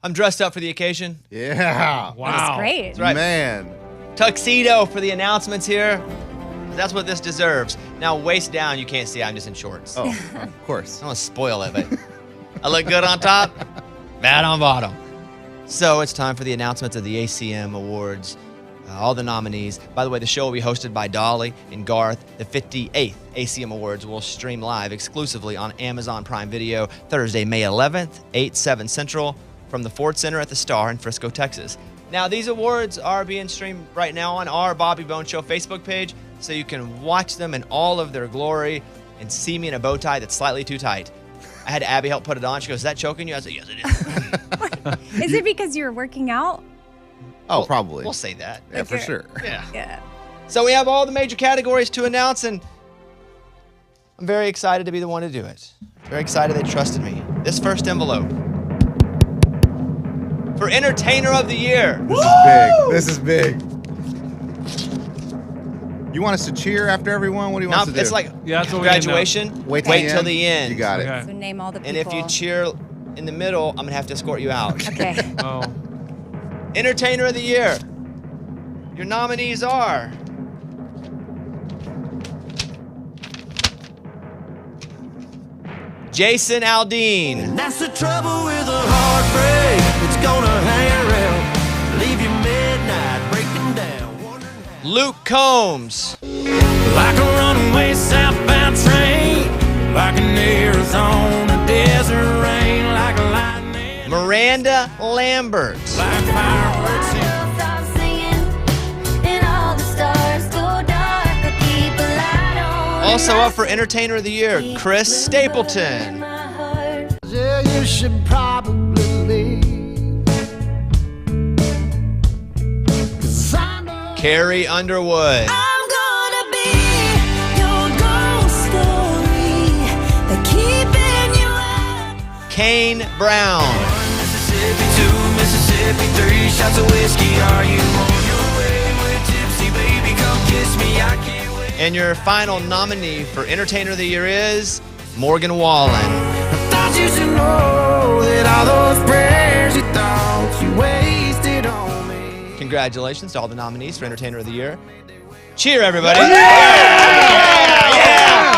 I'm dressed up for the occasion. Yeah. Wow. That's great. That's right. Man. Tuxedo for the announcements here. That's what this deserves. Now, waist down, you can't see. I'm just in shorts. Oh, of course. I don't want to spoil it, but I look good on top, bad on bottom. So it's time for the announcements of the ACM Awards. All the nominees. By the way, the show will be hosted by Dolly and Garth. The 58th ACM Awards will stream live exclusively on Amazon Prime Video Thursday, May 11th, 8/7 Central, from the Ford Center at the Star in Frisco, Texas. Now, these awards are being streamed right now on our Bobby Bones Show Facebook page, so you can watch them in all of their glory and see me in a bow tie that's slightly too tight. I had Abby help put it on. She goes, "Is that choking you?" I said, "Yes, it is." Is it because you're working out? Oh, probably. We'll say that. Yeah, for sure. Yeah. So we have all the major categories to announce, and I'm very excited to be the one to do it. Very excited they trusted me. This first envelope for Entertainer of the Year. This is big. You want us to cheer after everyone? What do you want us to do? It's like that's what graduation. Wait till the end. You got it. So name all the people. And if you cheer in the middle, I'm going to have to escort you out. Okay. Oh. Entertainer of the Year. Your nominees are Jason Aldean. And that's the trouble with a heartbreak. It's gonna hang around, leave you midnight breaking down. Luke Combs. Like a runaway southbound train, like an Arizona desert rain, like a lightning. Miranda Lambert. Like fireworks in Also up for Entertainer of the Year, Chris Stapleton. Yeah, you should probably leave. Carrie Underwood. I'm gonna be your ghost story, the keeping you up. Kane Brown. Mississippi 2, Mississippi 3, shots of whiskey. Are you on your way? We're tipsy, baby, come kiss me. I can't wait. And your final nominee for Entertainer of the Year is Morgan Wallen. I thought you should know that all those prayers you thought you wasted on me. Congratulations to all the nominees for Entertainer of the Year. Cheer, everybody. Yeah!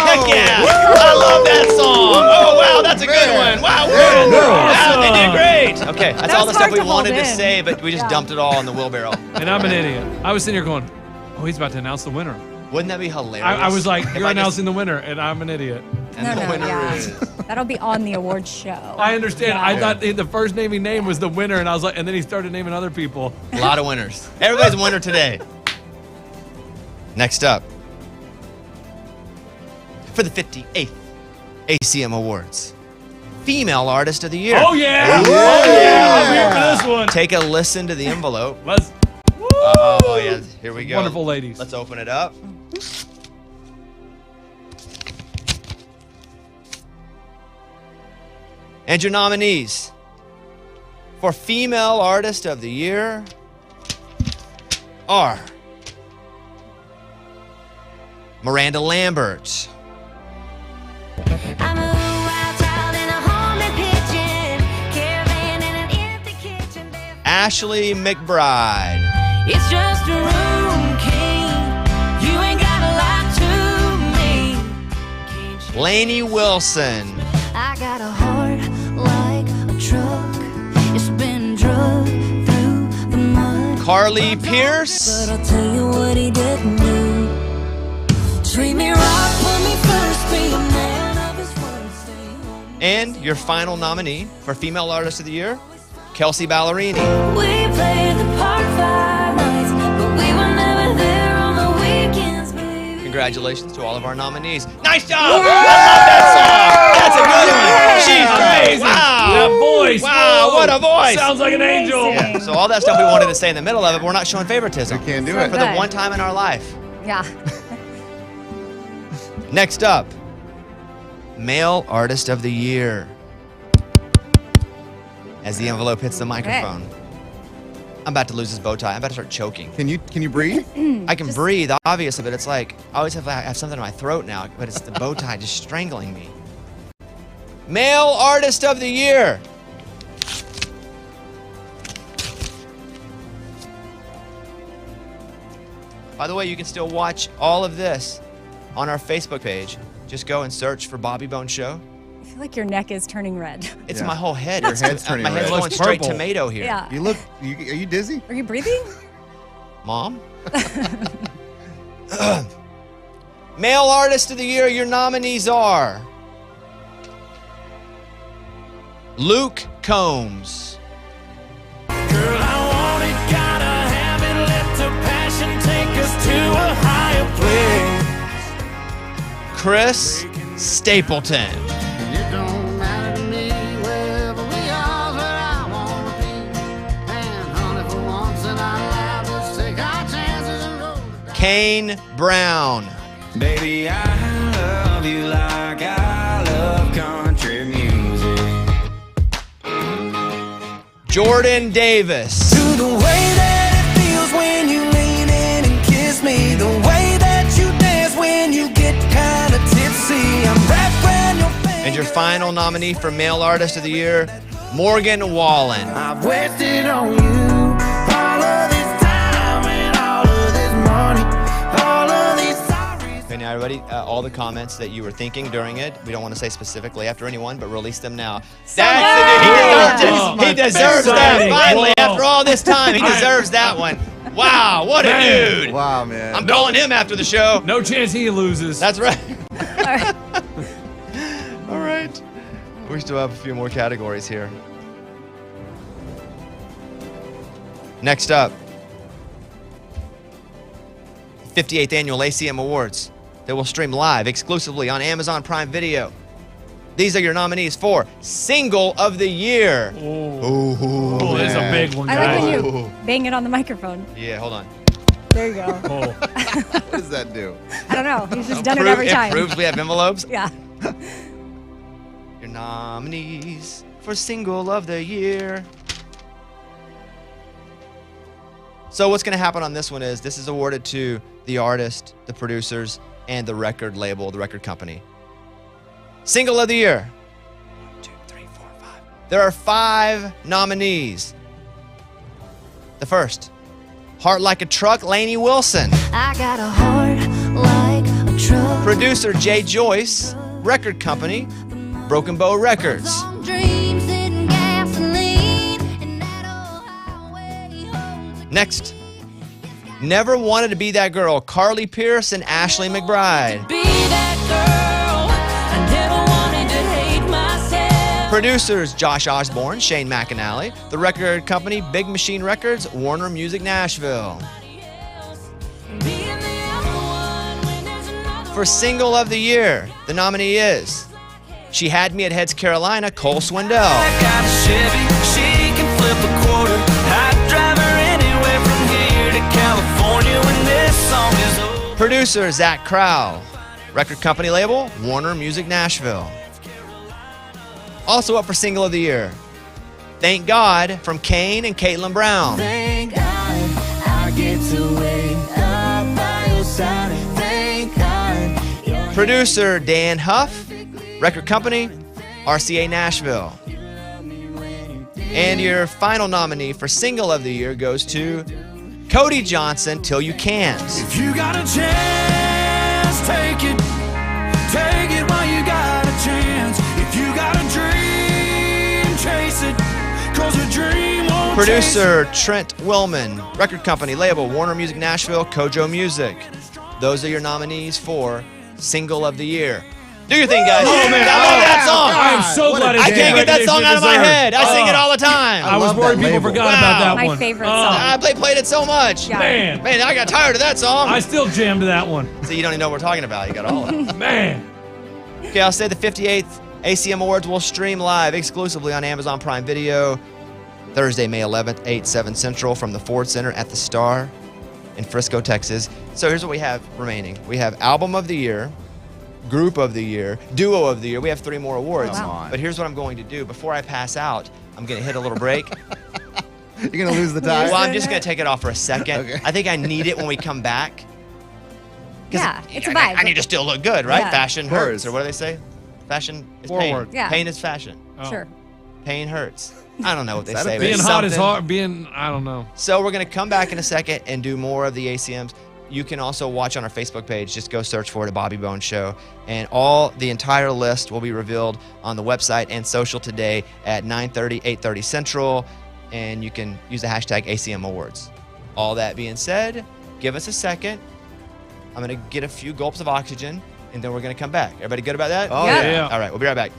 Heck yeah! I love that song. Oh, wow, that's a good one. Wow, wow, they did great. Okay, that's all the stuff we wanted to say, but we just dumped it all in the wheelbarrow. And I'm an idiot. I was sitting here going, oh, he's about to announce the winner. Wouldn't that be hilarious? I was like, If you're I announcing the winner, and I'm an idiot. And the winner is. That'll be on the awards show. I understand. Yeah. I thought the first name he named was the winner, and I was like, and then he started naming other people. A lot of winners. Everybody's a winner today. Next up, for the 58th ACM Awards, Female Artist of the Year. Oh, yeah. Oh, yeah. I'm here for this one. Take a listen to the envelope. Let's. Oh, yeah. Here we go. Wonderful ladies. Let's open it up. And your nominees for Female Artist of the Year are Miranda Lambert, I'm a wild child in a homemade kitchen, caravan in an empty kitchen. Ashley McBride, It's just a room, king. You ain't got a lot to me. Lainey Wilson, I got a heart like a truck. It's been drugged through the mud. Carly Pierce, But I'll tell you what he didn't do. Treat me right, put me first, be a man of his word, stay home. and your final nominee for Female Artist of the Year, Kelsey Ballerini. We played the part 5 nights, but we were never there on the weekends, baby. Congratulations to all of our nominees. Nice job! I love that song. That's a good one. She's great. Wow. That voice. Wow, Whoa. what a voice. Sounds like an angel. Yeah, so all that stuff we wanted to say in the middle of it, but we're not showing favoritism. We can't do So it. For the good. one time in our life. Yeah. Next up, Male Artist of the Year. As the envelope hits the microphone. I'm about to lose this bow tie. I'm about to start choking. Can you breathe? I can breathe, obviously, but it's like I always have something in my throat now, but it's the bow tie just strangling me. Male Artist of the Year. By the way, you can still watch all of this on our Facebook page. Just go and search for Bobby Bone Show. I feel like your neck is turning red. It's Yeah. my whole head. Your head's turning my head's red. going It's straight purple. tomato here. Yeah. Are you dizzy? Are you breathing? Mom? Male Artist of the Year, your nominees are Luke Combs, Girl, I want it, gotta have it. Let the passion take us to a higher place. Chris Stapleton, It don't matter to me wherever we are, where I wanna be. And honey, for once in our lives, let's take our chances and roll the dice. Kane Brown, Baby, I love you like I love country music. Jordan Davis, To the way that it feels when you lean in and kiss me. The way that you dance when you get kinda tipsy. I'm wrapped around your finger. and your final nominee for Male Artist of the Year, Morgan Wallen. I've wasted on you all of this time and all of this money, all of these sorries. Okay, now everybody, all the comments that you were thinking during it, we don't want to say specifically after anyone, but release them now. That's the dude. He deserves it. He deserves that. Exciting. Finally, Whoa. after all this time, he deserves that one. Wow, what a Man. dude. Wow, man. I'm calling him after the show. No chance he loses. That's right. All right. We still have a few more categories here. Next up, 58th Annual ACM Awards that will stream live exclusively on Amazon Prime Video. These are your nominees for Single of the Year. Oh, there's a man. big one, I like guys. when you bang it on the microphone. Yeah, hold on. There you go. Oh. What does that do? I don't know. He's just done it every time. It proves we have envelopes. Yeah. Your nominees for Single of the Year. So what's going to happen on this one is this is awarded to the artist, the producers, and the record label, the record company. Single of the Year. 1, 2, 3, 4, 5. There are 5 nominees. The first, Heart Like a Truck, Lainey Wilson. I got a heart like a truck. Producer Jay Joyce. Record company, Broken Bow Records. Long dreams and gasoline, and that old highway holds a Next, Never Wanted to Be That Girl, Carly Pierce and Ashley McBride. be that girl. I never wanted to hate myself. Producers Josh Osborne, Shane McAnally. The record company, Big Machine Records, Warner Music Nashville. Being the other one when there's another For Single of the Year, the nominee is She Had Me at Heads Carolina, Cole Swindell. I got a Chevy, she can flip a quarter. I'd drive her anywhere from here to California when this song is over. Producer Zach Crowell. Record company label, Warner Music Nashville. Also up for Single of the Year, Thank God from Kane and Caitlin Brown. Thank God I get to wake up by your side. Thank God you're Producer Dan Huff. Record company, RCA Nashville. And your final nominee for Single of the Year goes to Cody Johnson, Till You Can't. If you got a chance, take it. Take it while you got a chance. If you got a dream, chase it. 'Cause a dream won't Producer Trent Willman. Record company, label, Warner Music Nashville, Kojo Music. Those are your nominees for Single of the Year. Do your thing, guys. Oh, man. I love that song. I'm so What a glad it I did can't get that recognition song out of my deserved. head. I sing it all the time. I was love worried that people label. forgot Wow. about that My one. favorite Oh, song. I played it so much. Yeah. Man, Man, I got tired of that song. I still jammed to that one. See, you don't even know what we're talking about. You got all of it. Man. Okay, I'll say the 58th ACM Awards will stream live exclusively on Amazon Prime Video Thursday, May 11th, 8, 7 Central from the Ford Center at the Star in Frisco, Texas. So here's what we have remaining. We have Album of the Year, Group of the Year, Duo of the Year. We have 3 more awards. Come on. But here's what I'm going to do. Before I pass out, I'm going to hit a little break. You're going to lose the tie? Well, I'm just going to take it off for a second. Okay. I think I need it when we come back. 'Cause Yeah, it's a I vibe. need to still look good, right? Yeah. Fashion Of course. hurts, or what do they say? Fashion is Forward. pain. Yeah. Pain is fashion. Oh. Sure. Pain hurts. I don't know what they Is that a say. but thing? Being it's hot is something. hard. Being, I don't know. So we're going to come back in a second and do more of the ACMs. you can also watch on our Facebook page. Just go search for it, a Bobby Bones Show. And the entire list will be revealed on the website and social today at 9:30, 8:30 Central. And you can use the hashtag ACM Awards. All that being said, give us a second. I'm going to get a few gulps of oxygen, and then we're going to come back. Everybody good about that? Oh, Yeah. yeah. All right, we'll be right back.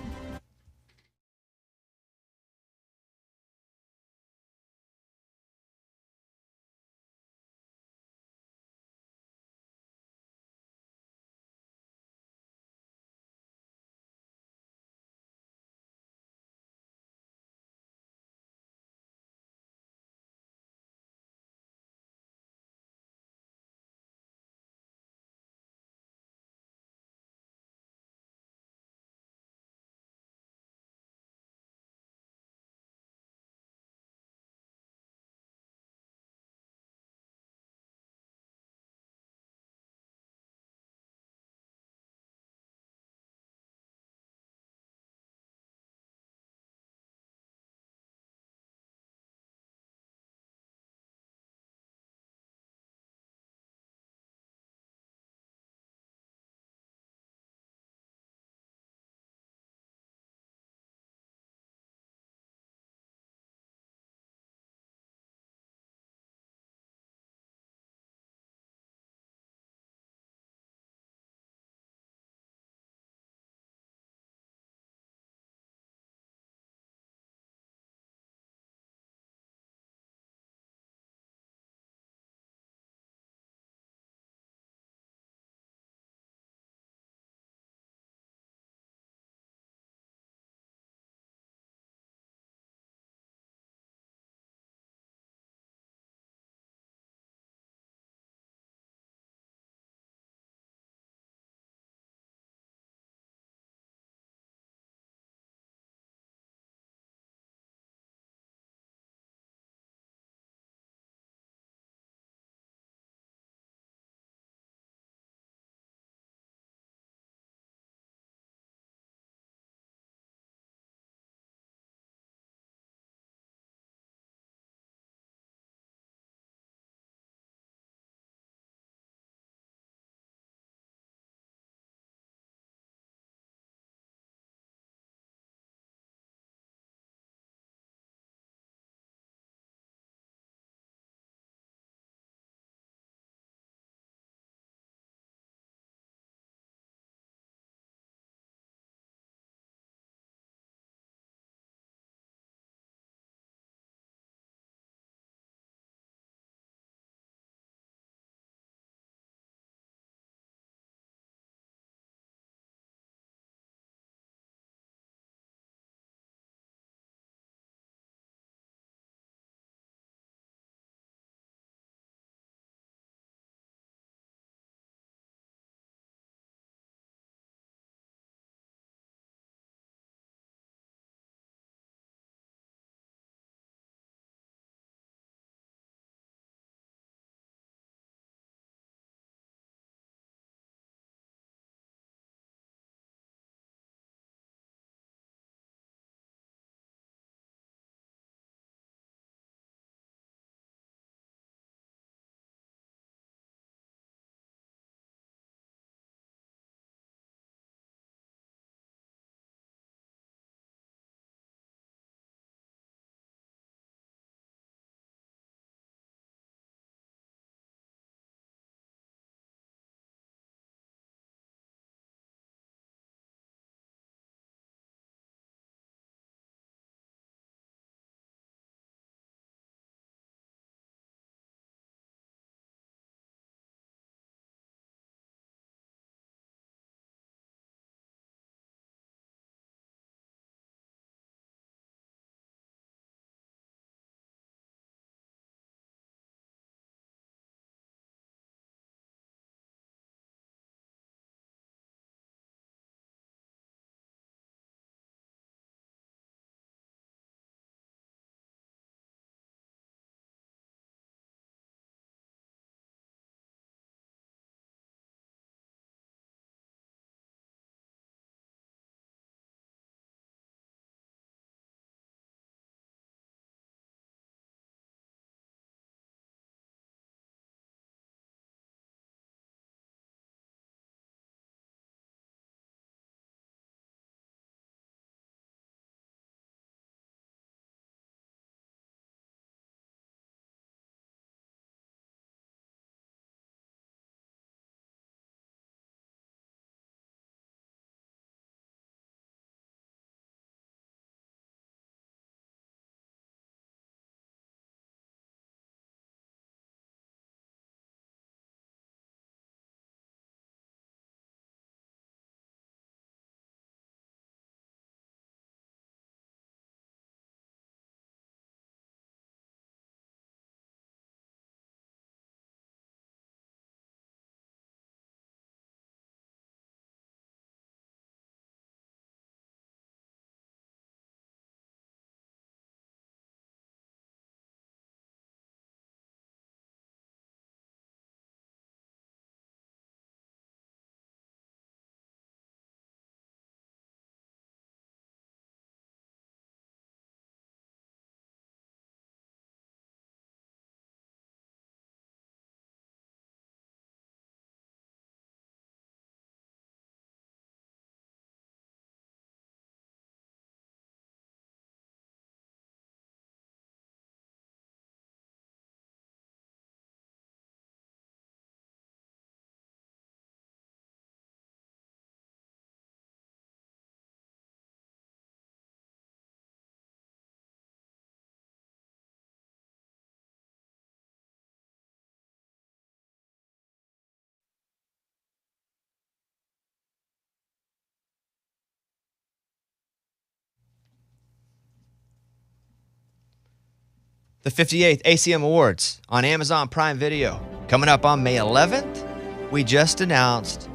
The 58th ACM Awards on Amazon Prime Video. Coming up on May 11th, we just announced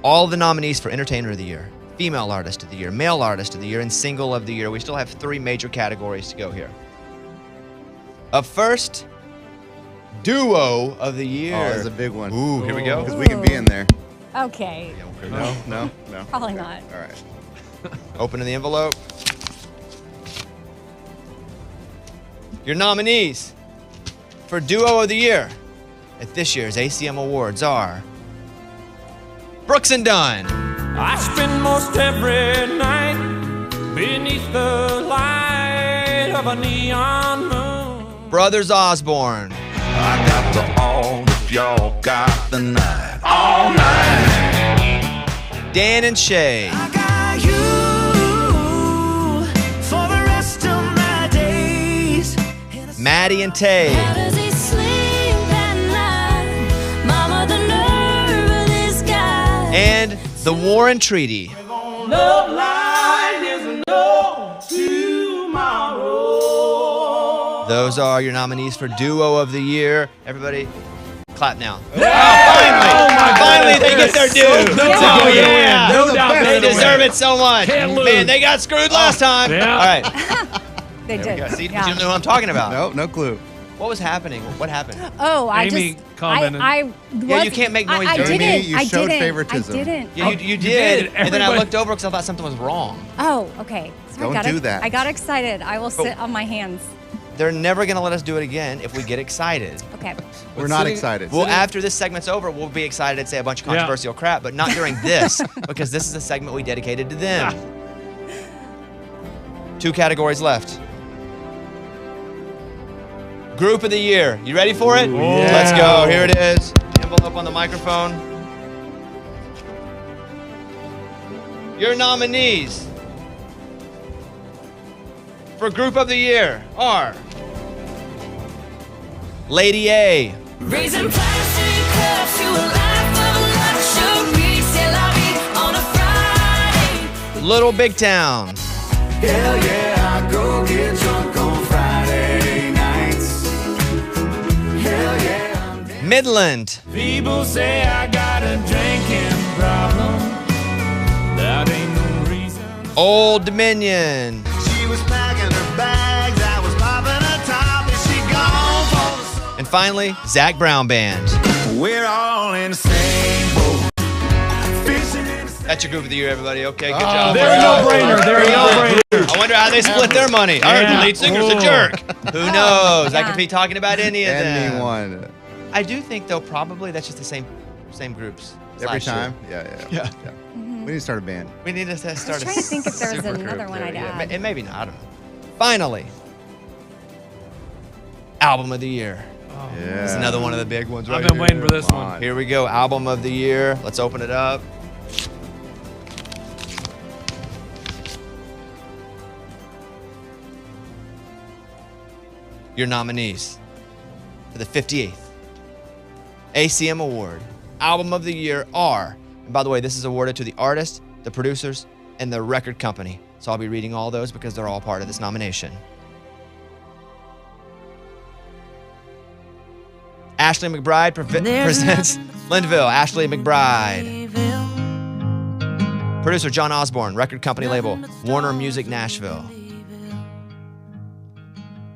all the nominees for Entertainer of the Year, Female Artist of the Year, Male Artist of the Year, and Single of the Year. We still have 3 major categories to go here. Up first, Duo of the Year. Oh, that's a big one. Ooh, here we go. Because we can be in there. Okay. No. Probably not. All right. Opening the envelope. Your nominees for Duo of the Year at this year's ACM Awards are Brooks and Dunn, I spend most every night beneath the light of a neon moon. Brothers Osborne, I got the all if y'all got the night. All night. Dan and Shay, I got you for the rest of my days. Maddie and Tay, How does he sleep at night? Mama, the nerve of this guy. and the Warren Treaty. Love line is no tomorrow. Those are your nominees for Duo of the Year. Everybody, clap now. Finally, they get their due. No yeah. No doubt They they're gonna deserve win. it so much. Can't lose. Man, they got screwed last time. Yeah. All right. They did. Yeah, see, you Yeah. don't know what I'm talking about. No clue. What was happening? What happened? Oh, I Amy just. commented. Yeah, you can't make noise I during didn't. me. You I showed didn't. favoritism. I didn't. Yeah, you did. did. And then I Everybody- looked over because I thought something was wrong. Oh, okay. So Don't do that. I got excited. I will sit on my hands. They're never going to let us do it again if we get excited. Okay. We're not sitting- excited. Well, after this segment's over, we'll be excited and say a bunch of Yeah. controversial crap, but not during this because this is a segment we dedicated to them. 2 categories left. Group of the Year. You ready for it? yeah. Let's go. Here it is. Envelope on the microphone. Your nominees for Group of the Year are Lady A, Raising plastic cups to a life of luxury. C'est la vie on a Friday. Little Big Town, Hell yeah, I go get drunk on Friday nights. Hell yeah. Midland, People say I got a drinking problem. That ain't no reason. Old Dominion, She was packing her bags, I was popping a top, and she gone for the sun. and finally, Zach Brown Band. We're all in the same boat. Fishing in the That's your Group of the Year, everybody. Okay, good job. They're a no-brainer. They're a no-brainer. I wonder how they split their money. I heard the Yeah. lead singer's a Ooh. jerk. Who knows? I Yeah. could be talking about any of them. Anyone. I do think, though, probably that's just the same groups. as Every last year. time? Yeah. We need to start a band. We need to start trying to think if there was super another group one there, I'd yeah. add. And maybe not. I don't know. Finally, Album of the Year. Yeah. It's another one of the big ones right I've been here. waiting for this Come one. on. Here we go. Album of the Year. Let's open it up. Your nominees for the 58th ACM Award Album of the Year are, and by the way, this is awarded to the artist, the producers, and the record company. So I'll be reading all those because they're all part of this nomination. Ashley McBride presents Lindenville. Ashley McBride. Producer John Osborne. Record company label Warner Music Nashville.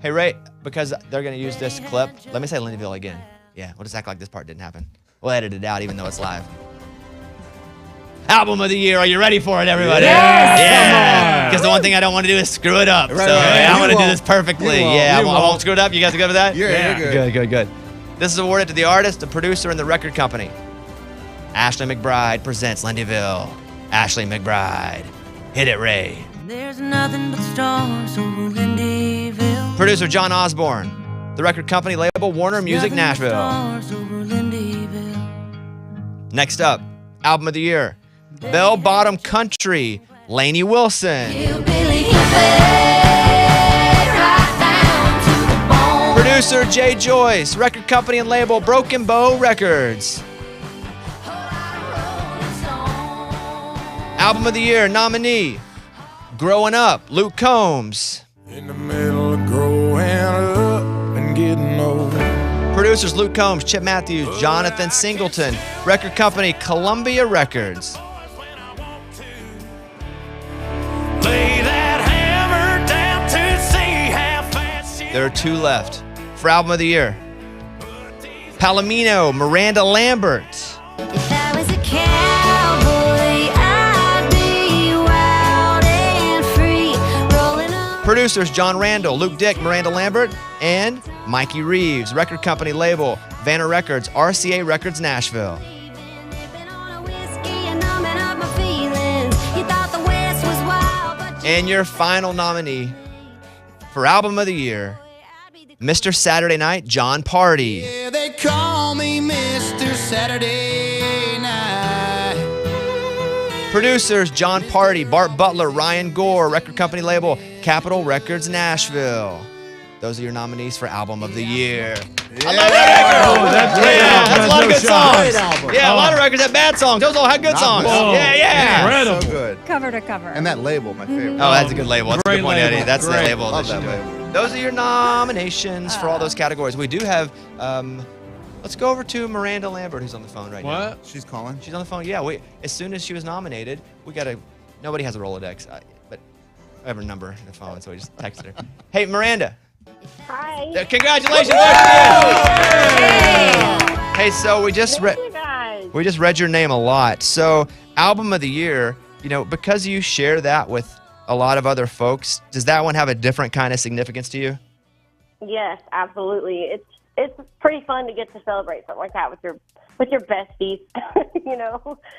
Hey Ray, because they're going to use this clip, let me say Lindenville again. Yeah, we'll just act like this part didn't happen. We'll edit it out even though it's live. Album of the Year. Are you ready for it, everybody? Yes! Yeah. Because the one thing I don't want to do is screw it up. Right, so right. I You want to do won't. this perfectly. You won't. Yeah, I You won't won't. screw it up. You guys are good with that? You're good. Good. This is awarded to the artist, the producer, and the record company. Ashley McBride presents Lindyville. Ashley McBride. Hit it, Ray. There's nothing but stars over Lindyville. Producer John Osborne. The record company label Warner Music Nothing but Nashville. stars over Lindyville. Next up, Album of the Year. Bell Bottom Country. Lainey Wilson. Hillbilly hippie, right down to the bone. Producer Jay Joyce. Record company and label Broken Bow Records. Album of the Year nominee. Growing Up. Luke Combs. In the middle of growing growing up and getting old. Producers Luke Combs, Chip Matthews, Jonathan Singleton. Record company Columbia Records. Lay that hammer down to see how fast There are two left. For album of the year, Palomino, Miranda Lambert. If I was a cowboy, I'd be wild and free, rolling on. Producers John Randall, Luke Dick, Miranda Lambert, and Mikey Reeves. Record company label, Vanna Records, RCA Records, Nashville. Sipping on a whiskey and numbing up my feelings. You thought the West was wild, but And your final nominee for album of the year, Mr. Saturday Night, John Party. Yeah, they call me Mr. Saturday Night. Producers John Party, Bart Butler, Ryan Gore. Record company label, Capitol Records, Nashville. Those are your nominees for album of the year. I love that record. That's a lot of good songs. album. Yeah, a lot of records have bad songs. Those all have good songs. bad. Yeah. Incredible. So good. Cover to cover. And that label, my favorite. Oh, that's a good label. That's a Great good point, label. Eddie. That's the Great. label. Love that should that do it. label. Those are your nominations for all those categories. We do have, let's go over to Miranda Lambert, who's on the phone right now. What? She's calling. She's on the phone. Yeah, as soon as she was nominated, nobody has a Rolodex, but I have her number in the phone, so we just texted her. Hey, Miranda. Hi. Congratulations. There she is. Hey, so we just read. Thank you guys. We just read your name a lot. So, album of the year, because you share that with a lot of other folks, does that one have a different kind of significance to you? Yes, absolutely. It's pretty fun to get to celebrate something like that with your besties.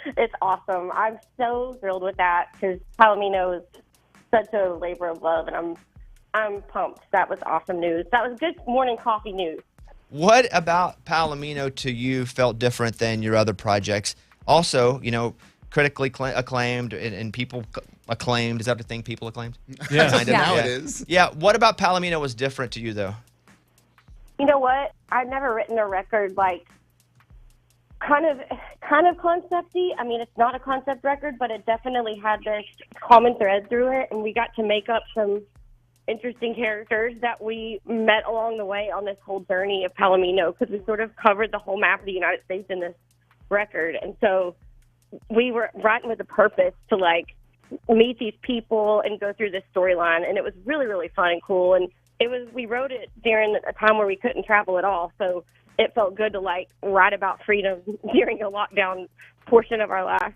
It's awesome. I'm so thrilled with that because Palomino is such a labor of love, and I'm pumped. That was awesome news. That was good morning coffee news. What about Palomino to you felt different than your other projects? Also, critically acclaimed and people acclaimed. Is that the thing, people acclaimed? Yeah. Kind of, Now it is. Yeah. What about Palomino was different to you, though? You know what? I've never written a record like kind of concept-y. I mean, it's not a concept record, but it definitely had this common thread through it, and we got to make up some interesting characters that we met along the way on this whole journey of Palomino, because we sort of covered the whole map of the United States in this record. And so we were writing with a purpose to meet these people and go through this storyline, and it was really, really fun and cool. And we wrote it during a time where we couldn't travel at all, so it felt good to write about freedom during a lockdown portion of our life,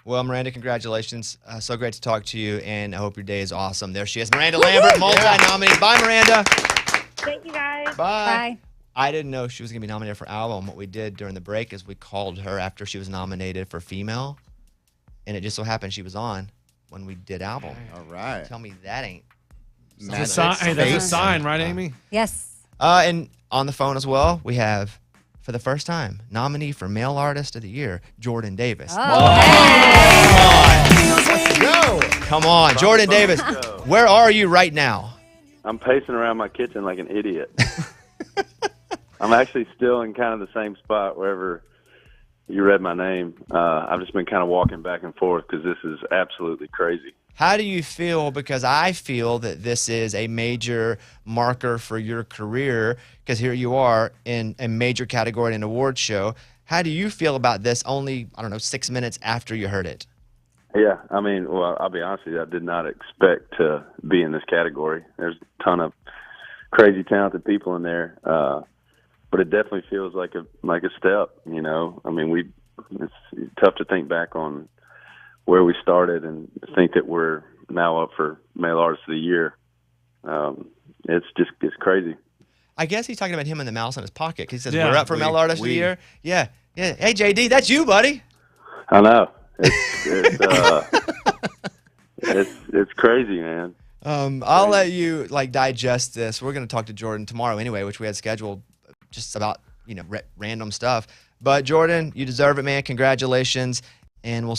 Well, Miranda, congratulations. So great to talk to you, and I hope your day is awesome. There she is, Miranda Lambert, multi-nominated. Bye, Miranda. Thank you, guys. Bye. I didn't know she was going to be nominated for album. What we did during the break is we called her after she was nominated for female, and it just so happened she was on when we did album. All right. Tell me that ain't. That's a sign, right, Amy? Yes. And on the phone as well, we have, for the first time, nominee for Male Artist of the Year, Jordan Davis. Let's go. Come on, Jordan Davis. Where are you right now? I'm pacing around my kitchen like an idiot. I'm actually still in kind of the same spot wherever you read my name. I've just been kind of walking back and forth because this is absolutely crazy. How do you feel? Because I feel that this is a major marker for your career, because here you are in a major category in an award show. How do you feel about this only, 6 minutes after you heard it? Yeah, I mean, well, I'll be honest with you, I did not expect to be in this category. There's a ton of crazy talented people in there, but it definitely feels like a step, I mean, it's tough to think back on where we started and think that we're now up for Male Artist of the Year. It's crazy. I guess he's talking about him and the mouse in his pocket, because he says, Yeah, we're up for Male Artist of the Year. Yeah. Hey, JD, that's you, buddy. I know. It's crazy, man. I'll let you digest this. We're going to talk to Jordan tomorrow anyway, which we had scheduled just about, random stuff. But Jordan, you deserve it, man. Congratulations. And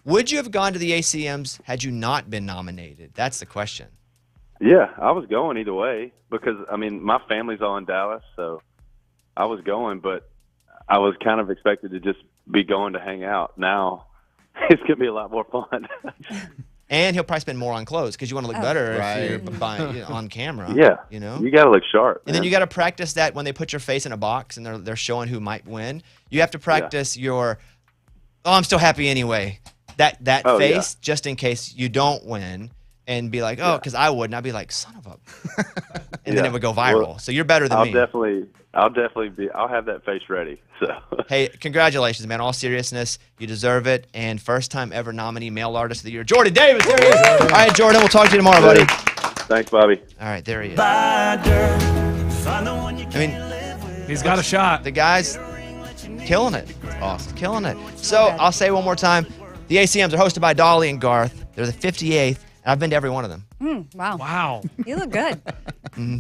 would you have gone to the ACMs had you not been nominated? That's the question. Yeah, I was going either way because, I mean, my family's all in Dallas, so I was going, but I was kind of expected to just be going to hang out. Now it's going to be a lot more fun. And he'll probably spend more on clothes because you want to look better Right. if you're buying, on camera. Yeah. You know? You got to look sharp. And then man. you got to practice that when they put your face in a box and they're showing who might win. You have to practice your, I'm still happy anyway. That face, just in case you don't win, and be like, because I would, and I'd be like, son of a, and then it would go viral. Well, so you're better than me. I'll have that face ready. So Hey, congratulations, man! All seriousness, you deserve it. And first time ever nominee male artist of the year, Jordan Davis. There he is. All right, Jordan, we'll talk to you tomorrow, buddy. Thanks, Bobby. All right, there he is. I mean, He's got a shot. the guy's killing it. Awesome, killing it. So I'll say one more time, the ACMs are hosted by Dolly and Garth. They're the 58th, and I've been to every one of them. Wow. Wow. You look good.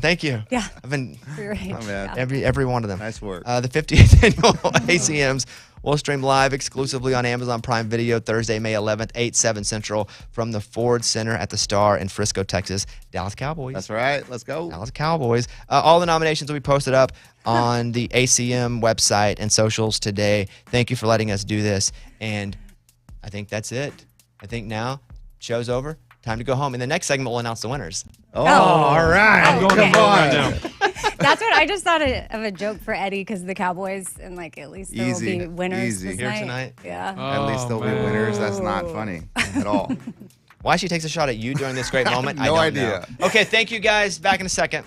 Thank you. Yeah. I've been For your age. Oh, man. Yeah. every one of them. Nice work. The 50th annual ACMs will stream live exclusively on Amazon Prime Video Thursday, May 11th, 8/7 Central from the Ford Center at the Star in Frisco, Texas. Dallas Cowboys. That's right. Let's go. Dallas Cowboys. All the nominations will be posted up on the ACM website and socials today. Thank you for letting us do this. And I think that's it. I think now, show's over. Time to go home. In the next segment, we'll announce the winners. Oh, all right. I'm going Come to on. right now. That's what I just thought of a joke for Eddie because the Cowboys and like at least there Easy. will be winners Easy. this Here night. tonight? Yeah. At least there'll be winners. That's not funny at all. Why she takes a shot at you during this great moment, I No don't idea. know. Okay, thank you guys. Back in a second.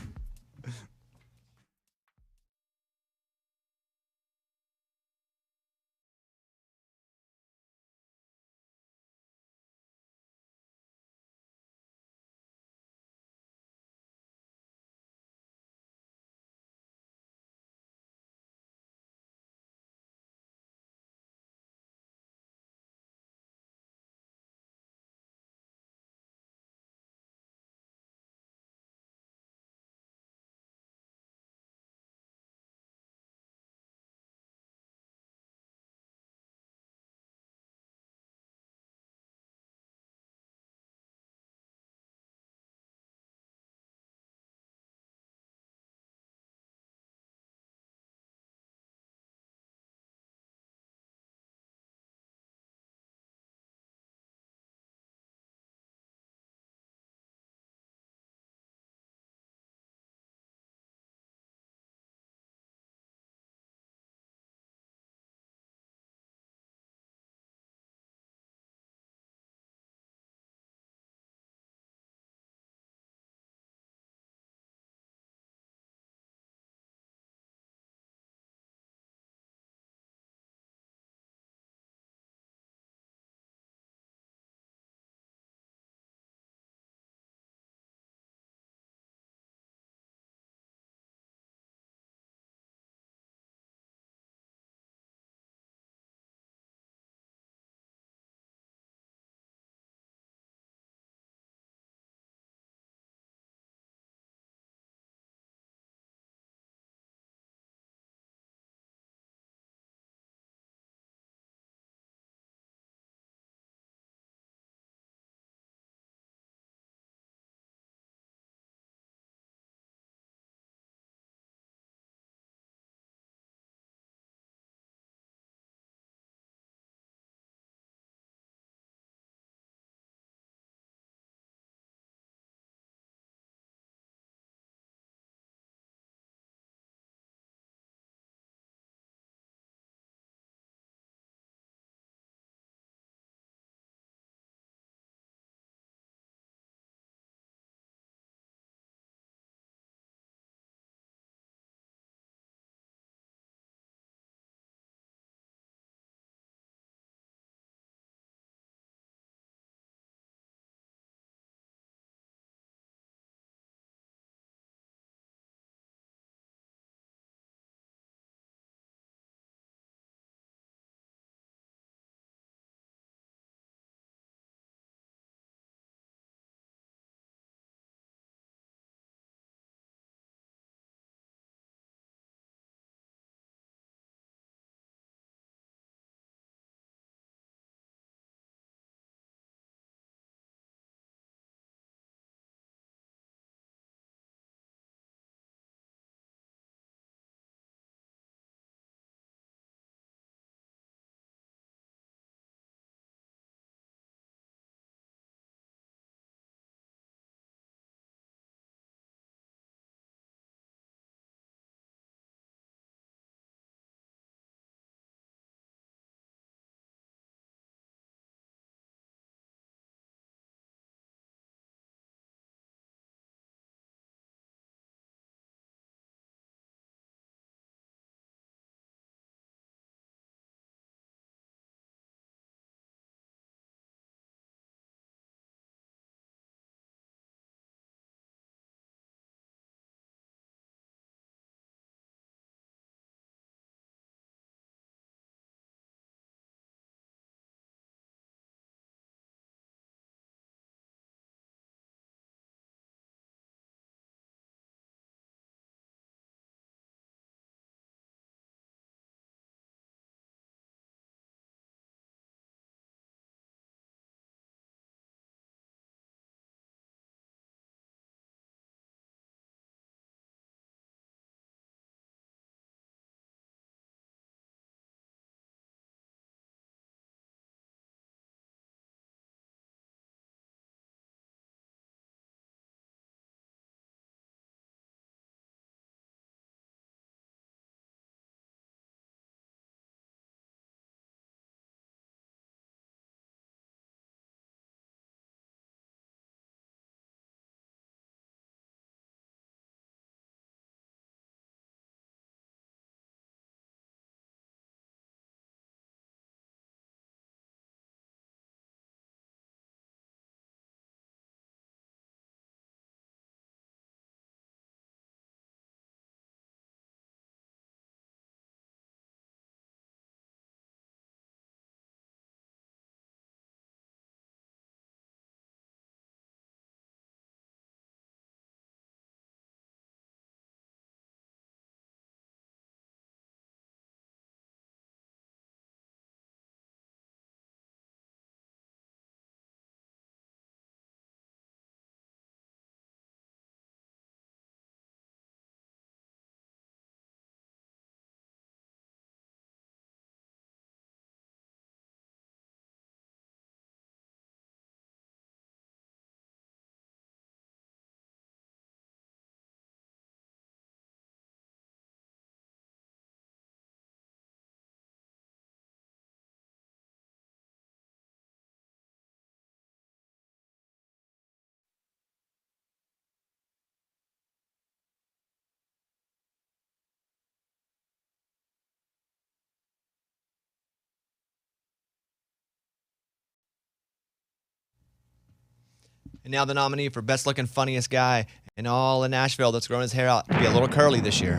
And now the nominee for best looking, funniest guy in all of Nashville that's grown his hair out to be a little curly this year.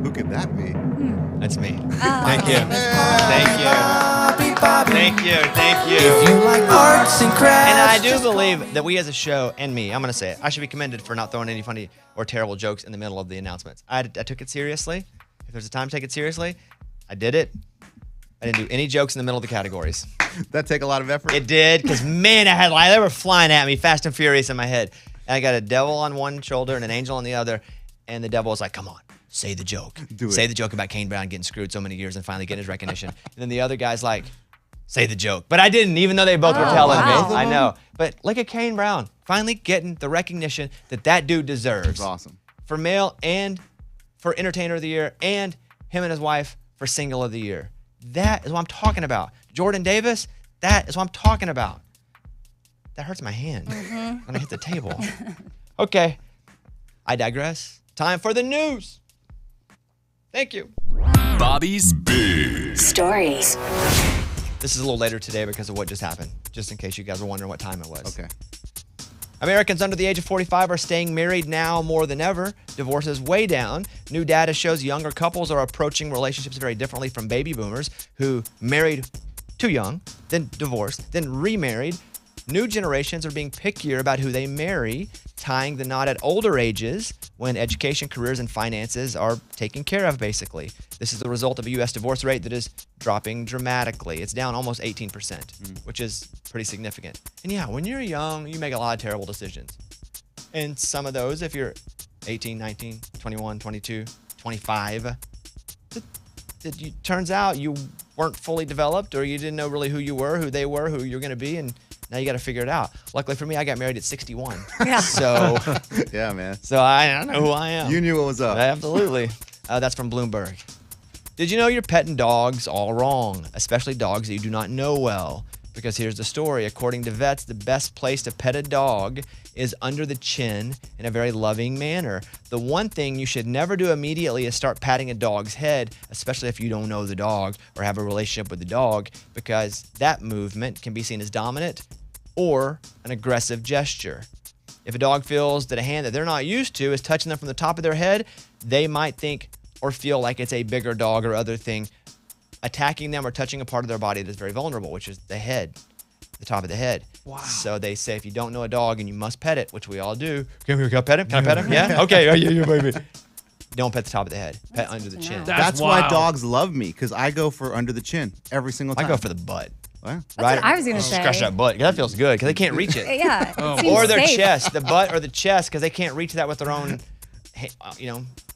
Who could that be? That's me. Thank you. Thank you. Thank you. Thank you. If you like arts and crafts. And I do believe that we as a show, and me, I'm going to say it, I should be commended for not throwing any funny or terrible jokes in the middle of the announcements. I took it seriously. If there's a time to take it seriously, I did it. I didn't do any jokes in the middle of the categories. That take a lot of effort? It did, because man, they were flying at me fast and furious in my head. And I got a devil on one shoulder and an angel on the other, and the devil was like, come on, say the joke. Say the joke about Kane Brown getting screwed so many years and finally getting his recognition. And then the other guy's like, say the joke. But I didn't, even though they both were telling me. I know. But look at Kane Brown finally getting the recognition that dude deserves. That's awesome. For male and for entertainer of the year, and him and his wife for single of the year. That is what I'm talking about. Jordan Davis, that is what I'm talking about. That hurts my hand when I hit the table. Okay, I digress. Time for the news. Thank you. Bobby's Big Stories. This is a little later today because of what just happened, just in case you guys were wondering what time it was. Okay. Americans under the age of 45 are staying married now more than ever. Divorce is way down. New data shows younger couples are approaching relationships very differently from baby boomers who married too young, then divorced, then remarried. New generations are being pickier about who they marry, tying the knot at older ages when education, careers, and finances are taken care of, basically. This is the result of a U.S. divorce rate that is dropping dramatically. It's down almost 18%, which is pretty significant. And yeah, when you're young, you make a lot of terrible decisions. And some of those, if you're 18, 19, 21, 22, 25, it turns out you weren't fully developed, or you didn't know really who you were, who they were, who you're going to be, and now you got to figure it out. Luckily for me, I got married at 61. Yeah. So, yeah, man. So I know who I am. You knew what was up. Absolutely. That's from Bloomberg. Did you know you're petting dogs all wrong, especially dogs that you do not know well? Because here's the story. According to vets, the best place to pet a dog is under the chin in a very loving manner. The one thing you should never do immediately is start patting a dog's head, especially if you don't know the dog or have a relationship with the dog, because that movement can be seen as dominant or an aggressive gesture. If a dog feels that a hand that they're not used to is touching them from the top of their head, they might think or feel like it's a bigger dog or other thing attacking them or touching a part of their body that is very vulnerable, which is the head, the top of the head. Wow. So they say if you don't know a dog and you must pet it, which we all do. Can I pet him? Can I pet him? Yeah? Okay. Yeah, baby. Don't pet the top of the head. Pet under the chin. That's why dogs love me, because I go for under the chin every single time. I go for the butt. What? That's what I was going to say. Scratch that butt. That feels good because they can't reach it. Yeah. Or their safe. chest, the butt or the chest, because they can't reach that with their own,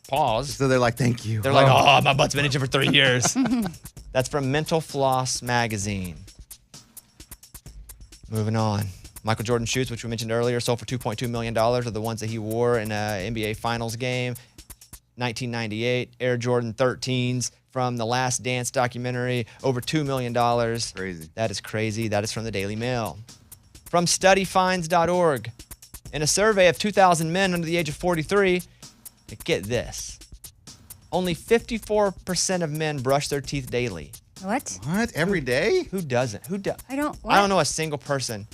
paws. So they're like, thank you. They're like, oh, my butt's been itching for 3 years. That's from Mental Floss magazine. Moving on. Michael Jordan shoes, which we mentioned earlier, sold for $2.2 million, are the ones that he wore in an NBA Finals game. 1998 Air Jordan 13s from the Last Dance documentary, over $2 million. Crazy. That is crazy. That is from the Daily Mail. From studyfinds.org. In a survey of 2,000 men under the age of 43, get this, only 54% of men brush their teeth daily. What? What? Every day? Who doesn't? I don't know a single person.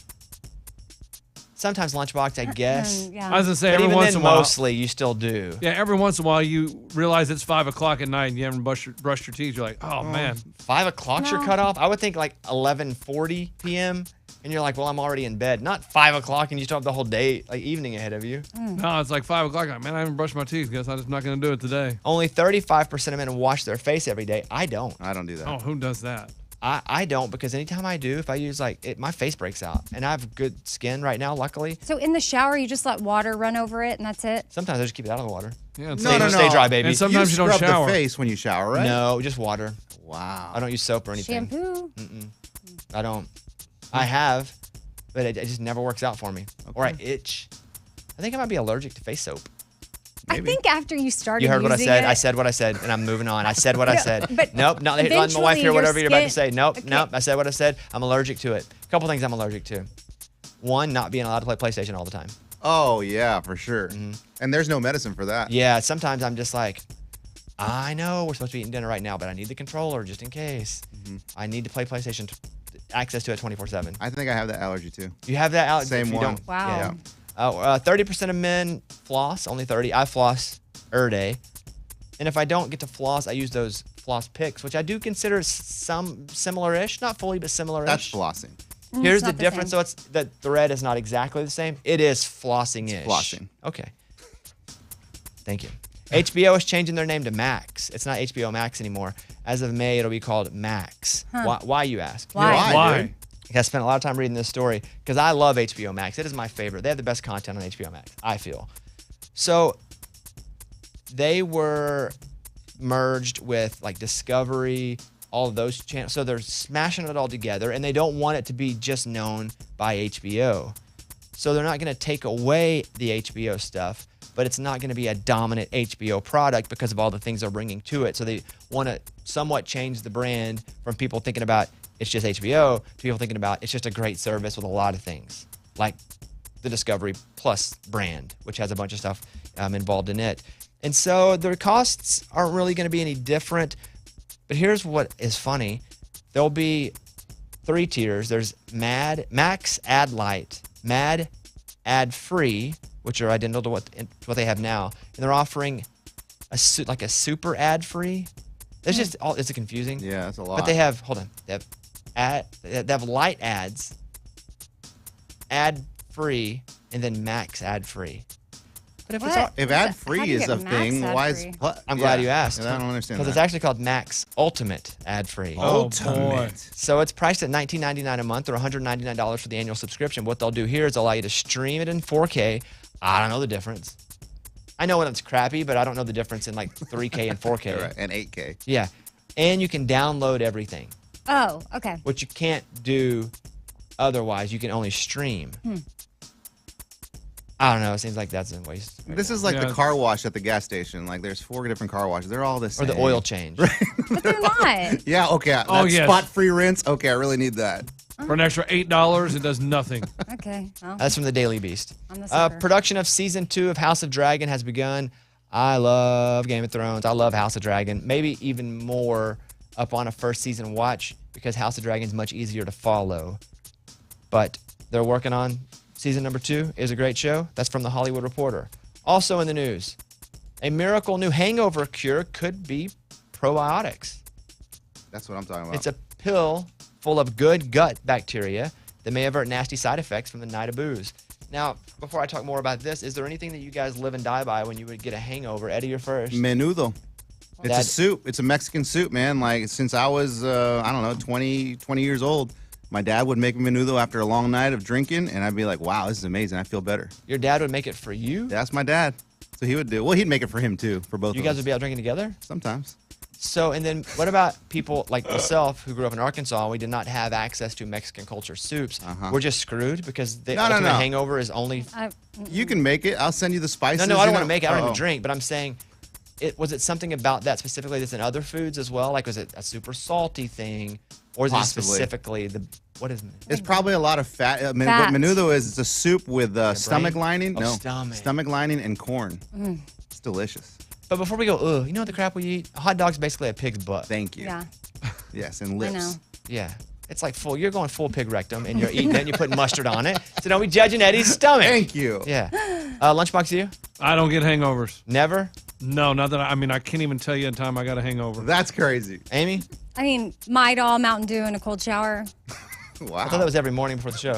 Sometimes Lunchbox, I guess. Yeah. I was going to say, But every even once then, in a while. mostly, you still do. Yeah, every once in a while you realize it's 5 o'clock at night and you haven't brushed your teeth. You're like, oh, man. 5 o'clock's your cutoff? I would think like 11:40 p.m. And you're like, well, I'm already in bed. Not 5 o'clock and you still have the whole day, like evening ahead of you. No, it's like 5 o'clock. Man, I haven't brushed my teeth. Guess I'm just not going to do it today. Only 35% of men wash their face every day. I don't. I don't do that. Oh, who does that? I don't, because anytime I do, if I use my face breaks out. And I have good skin right now, luckily. So in the shower, you just let water run over it and that's it? Sometimes I just keep it out of the water. Yeah, Stay dry, baby. And sometimes you don't scrub shower. the face when you shower, right? No, just water. Wow. I don't use soap or anything. Shampoo? I don't. I have, but it just never works out for me. Okay. Or I itch. I think I might be allergic to face soap. Maybe. I think after you started You heard what I using said. it- I said what I said, and I'm moving on. I said what I said. but nope, not letting my wife hear eventually whatever your you're about to skin- say. Nope, Okay. nope. I said what I said. I'm allergic to it. A couple things I'm allergic to. One, not being allowed to play PlayStation all the time. Oh, yeah, for sure. And there's no medicine for that. Yeah, sometimes I'm just like, I know we're supposed to be eating dinner right now, but I need the controller just in case. I need to play PlayStation access to it 24/7. I think I have that allergy too. You have that allergy? Same if you one. Don't, Wow. Yeah. 30% of men floss, only 30. I floss day. And if I don't get to floss, I use those floss picks, which I do consider some similar-ish. Not fully, but similar-ish. That's flossing. Here's It's the not the difference. same. So it's the thread is not exactly the same. It is flossing-ish. Flossing. Okay. Thank you. HBO is changing their name to Max. It's not HBO Max anymore. As of May, it'll be called Max. Why, you ask? Why? I spent a lot of time reading this story because I love HBO Max. It is my favorite. They have the best content on HBO Max, I feel. So they were merged with like Discovery, all of those channels. So they're smashing it all together, and they don't want it to be just known by HBO. So they're not going to take away the HBO stuff, but it's not going to be a dominant HBO product because of all the things they're bringing to it. So they want to somewhat change the brand from people thinking about it's just HBO to people thinking about it's just a great service with a lot of things, like the Discovery Plus brand, which has a bunch of stuff involved in it. And so their costs aren't really going to be any different. But here's what is funny. There'll be 3 tiers. There's Max Ad Lite, Mad Ad Free, which are identical to what they have now. And they're offering a super ad free. It's just all, it's confusing. Yeah, that's a lot. But they have, hold on. They have light ads, ad free, and then max ad free. But if What? if ad How do free you is get a max thing, ad why is free? I'm glad you asked. I don't understand Because that. it's actually called Max Ultimate Ad Free. Oh, boy. So it's priced at $19.99 a month or $199 for the annual subscription. What they'll do here is allow you to stream it in 4K. I don't know the difference. I know when it's crappy, but I don't know the difference in like 3K and 4K. Right, and 8K. Yeah. And you can download everything, Oh, okay. which you can't do otherwise. You can only stream. I don't know. It seems like that's a waste. This is like Yeah. the car wash at the gas station. Like there's 4 different car washes. They're all the Or same. the oil change. But they're not. Yeah, okay. Oh, That yes. spot-free rinse. Okay, I really need that. For an extra $8, it does nothing. Okay. Well, That's from the Daily Beast. I'm the sucker. Production of season 2 of House of Dragon has begun. I love Game of Thrones. I love House of Dragon. Maybe even more up on a first season watch because House of Dragon is much easier to follow. But they're working on season number 2. Is a great show. That's from the Hollywood Reporter. Also in the news, a miracle new hangover cure could be probiotics. That's what I'm talking about. It's a pill full of good gut bacteria that may avert nasty side effects from the night of booze. Now, before I talk more about this, is there anything that you guys live and die by when you would get a hangover? Eddie, you're first. Menudo. It's That- a soup. It's a Mexican soup, man. Like since I was, 20 years old, my dad would make menudo after a long night of drinking, and I'd be like, wow, this is amazing. I feel better. Your dad would make it for you? That's my dad. So he would do. Well, he'd make it for him too, for both You of guys us. would be out drinking together? Sometimes. So, and then what about people like myself who grew up in Arkansas and we did not have access to Mexican culture soups? We're just screwed because the No, ultimate no. hangover is only... You can make it. I'll send you the spices. No, I don't you want to know? make it. I don't Oh. even drink, but I'm saying... Was it something about that specifically that's in other foods as well? Like, was it a super salty thing? Or is Possibly. it specifically the... What is... It's probably a lot of fat. What Fat. menudo is, it's a soup with stomach lining. Oh, No, stomach. lining and corn. It's delicious. But before we go, you know the crap we eat? A hot dog's basically a pig's butt. Thank you. Yeah. Yes, and I lips. know. Yeah. It's like full. You're going full pig rectum and you're eating it and you're putting mustard on it. So don't be judging Eddie's stomach. Thank you. Yeah. Lunchbox, you? I don't get hangovers. Never? No, not that I can't even tell you in time I got a hangover. That's crazy. Amy? I mean, Midol, Mountain Dew, and a cold shower. Wow. I thought that was every morning before the show.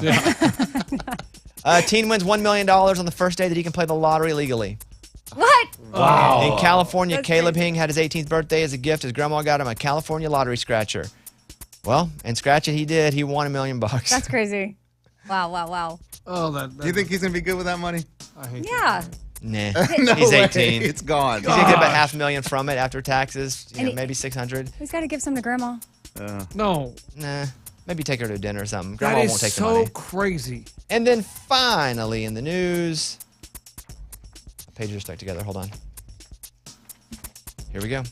Teen wins $1 million on the first day that he can play the lottery legally. What? Wow. In California, That's Caleb crazy. Hing had his 18th birthday as a gift. His grandma got him a California lottery scratcher. Well, and scratch it he did. He won $1 million. That's crazy. Wow, wow, wow. Oh, Do you think he's gonna be good with that money? I hate Yeah. Nah. No He's way. 18. It's gone. He's gonna get about $500,000 from it after taxes. And Maybe 600. He's got to give some to Grandma. No, Nah. Maybe take her to dinner or something. that Grandma is won't take the so money. crazy. And then finally in the news, pages are stuck together. Hold on. Here we go.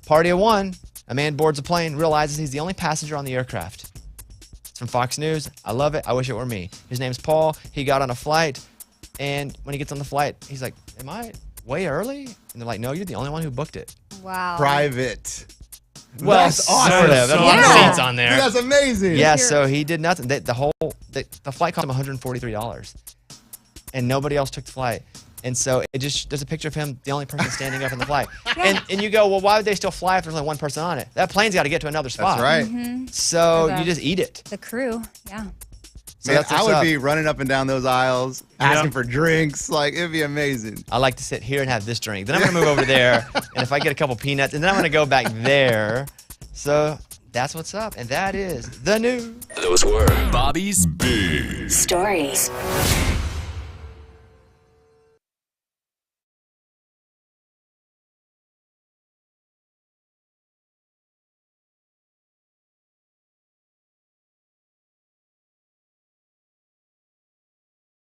Party of one. A man boards a plane, realizes he's the only passenger on the aircraft. It's from Fox News. I love it. I wish it were me. His name's Paul. He got on a flight, and when he gets on the flight, he's like, "Am I way early?" And they're like, "No, you're the only one who booked it." Wow. Private. Well, That's awesome. sort of. There's a lot of Yeah. seats on there. Dude, that's amazing. Yeah, so he did nothing. The flight cost him $143, and nobody else took the flight. And so there's a picture of him, the only person standing up in the flight. And you go, well, why would they still fly if there's only one person on it? That plane's got to get to another spot. That's right. So Okay. you just eat it. The crew, yeah. So Man, that's what's I would up. be running up and down those aisles, asking for drinks. Like, it'd be amazing. I like to sit here and have this drink. Then I'm going to move over there, and if I get a couple peanuts, and then I'm going to go back there. So that's what's up, and that is the news. Those were Bobby's Big Stories.